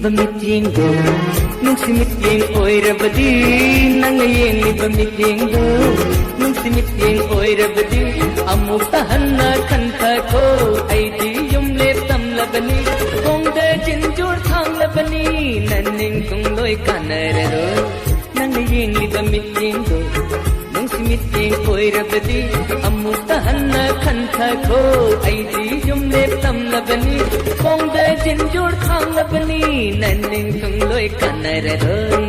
ꯌꯦꯡꯂꯤꯕ ꯃꯤꯠꯌꯦꯡꯗꯣ ꯅꯨꯡꯁꯤ ꯃꯤꯠꯌꯦꯡ ꯑꯣꯏꯔꯕꯗꯤ ꯅꯪꯅ ꯌꯦꯡꯂꯤꯕ ꯃꯤꯠꯌꯦꯡꯗꯣ ꯅꯨꯡꯁꯤ ꯃꯤꯠꯌꯦꯡ ꯑꯣꯏꯔꯕꯗꯤ ꯑꯃꯨꯛꯇ ꯍꯟꯅ ꯈꯟꯊꯈꯣ ꯑꯩꯗꯤ ꯌꯨꯝꯂꯦꯞ ꯇꯝꯂꯕꯅꯤ ꯈꯣꯡꯗ ꯆꯤꯟꯖꯣꯔ ꯊꯥꯡꯂꯕꯅꯤ ꯅꯟꯅꯤꯡ ꯊꯨꯡꯂꯣꯏ ꯀꯥꯟꯅꯔꯔꯣꯏ ꯅꯪꯅ ꯌꯦꯡꯂꯤꯕ ꯃꯤꯠꯌꯦꯡꯗꯣ ꯅꯨꯡꯁꯤ ꯃꯤꯠꯌꯦꯡ ꯑꯣꯏꯔꯕꯗꯤ ꯑꯃꯨꯛꯇ ꯍꯟꯅ ꯈꯟꯊꯈꯣ ꯑꯩꯗꯤ ꯌꯨꯝꯂꯦꯞ ꯇꯝꯂꯕꯅꯤ ꯈꯣꯡꯗ ꯆꯤꯟꯖꯣꯔ ꯊꯥꯡꯂꯕꯅꯤ ꯅꯟꯅꯤꯡ ꯊꯨꯡꯂꯣꯏ ꯀꯥꯟꯅꯔꯔꯣꯏ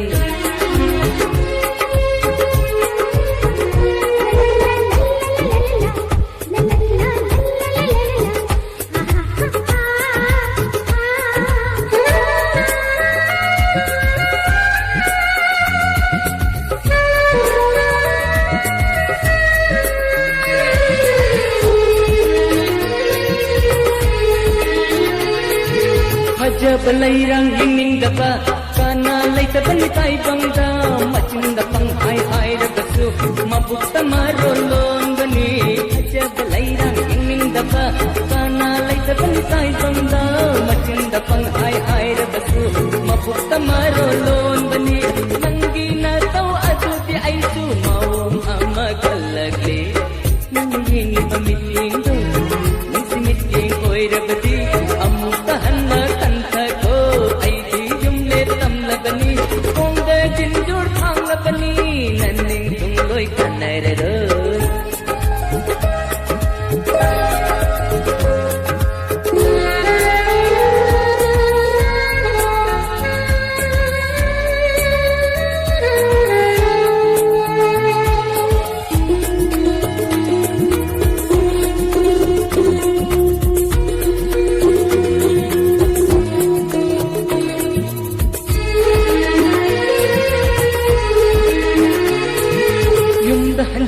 ꯐꯖꯕ ꯂꯩꯔꯥꯡ ꯌꯦꯡꯅꯤꯡꯗꯕ ꯀꯅꯥ ꯂꯩꯇꯕꯅꯤ ꯇꯥꯏꯕꯪꯗ ꯃꯆꯤꯟꯗ ꯄꯪꯍꯥꯏ ꯍꯥꯏꯔꯕꯁꯨ ꯃꯕꯨꯛꯇ ꯃꯔꯣꯜ ꯂꯣꯟꯕꯅꯤ ꯐꯖꯕ ꯂꯩꯔꯥꯡ ꯌꯦꯡꯅꯤꯡꯗꯕ ꯀꯅꯥ ꯂꯩꯇꯕꯅꯤ ꯇꯥꯏꯕꯪꯗ ꯃꯆꯤꯟꯗ ꯄꯪꯍꯥꯏ ꯍꯥꯏꯔꯕꯁು ಮಬುಕ್ತ ಮರೋಲೋಂಬನಿ ನಂಗಿನ ತೌ ಅದುದಿ ಐಸು ಮೌಂ ಅಮ ಕಲ್ಲಗ್ಲಿ ನಂಗೇನಿ ಬಮಿತಿಂದು ನಿಸಿ ಮಿತ್ತಿ ಕೊಯ್ರಬದಿ ಅಮುಕ್ತ ಹನ್ನ ಕಂಥಕೋ ಐದಿ ಜುಮ್ಲೆ ತಮ್ಲಬನಿ ಕೊಂದ ಜಿಂಜುರ್ ಥಾಂಗ್ಲಬನಿ ನನ್ನಿಂಗ್ ತುಂಗ್ಲೋಯ್ ಕನ್ನರರೋ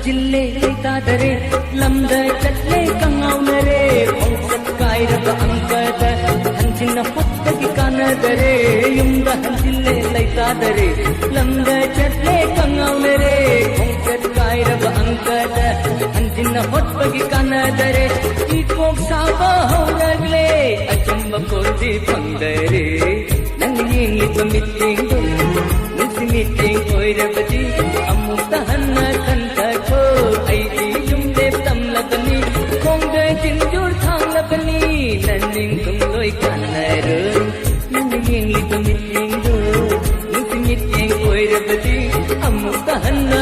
ಜಿಲ್ಲೆ ಲೈತಾದರೆ ಲಂದ ಚಟ್ಲೆ ಕಂಗಾವ್ನರೆ ಕಾಯಿರಬ ಅಂಕದ ಹಂಚಿನ ಪುಸ್ತಕಿ ಕಾಣದರೆ ಯುಂದ ಹಂಚಿಲ್ಲೆ ಲೈತಾದರೆ ಲಂದ ಚಟ್ಲೆ ಕಂಗಾವ್ನರೆ ಕಾಯಿರಬ ಅಂಕದ ಹಂಚಿನ ಹೊಟ್ಟಗಿ ಕಾಣದರೆ ಈ ಕೋಕ್ ಸಾಬ ಹೊರಗ್ಲೆ ಅಚಂಬ ಕೊರ್ದಿ ಬಂದರೆ ನಂಗೆ ಏನಿದ್ದ ಮಿತ್ತಿಂಗು ನಿಸಿ ಮಿತ್ತಿಂಗ್ ಕೊಯ್ರಬದಿ ಅಮ್ಮುತ್ತ ಹನ್ನ ಕಂಠಕೋ ಐದಿ ಜುಮ್ಲೆ ತಮ್ಲಬನಿ ಕೊಂಗ ಜಿಂಜೂರ್ ಥಾಂಗ್ಲಬನಿ ನನ್ನಿಂಗ್ ತುಂಗ್ಲೋಯ್ ಕನ್ನರು ನಂಗೆ ಏನಿದ್ದ ಮಿತ್ತಿಂಗು ನಿಸಿ ಮಿತ್ತಿಂಗ್ ಕೊಯ್ರಬದಿ ಅಮ್ಮುತ್ತ ಹನ್ನ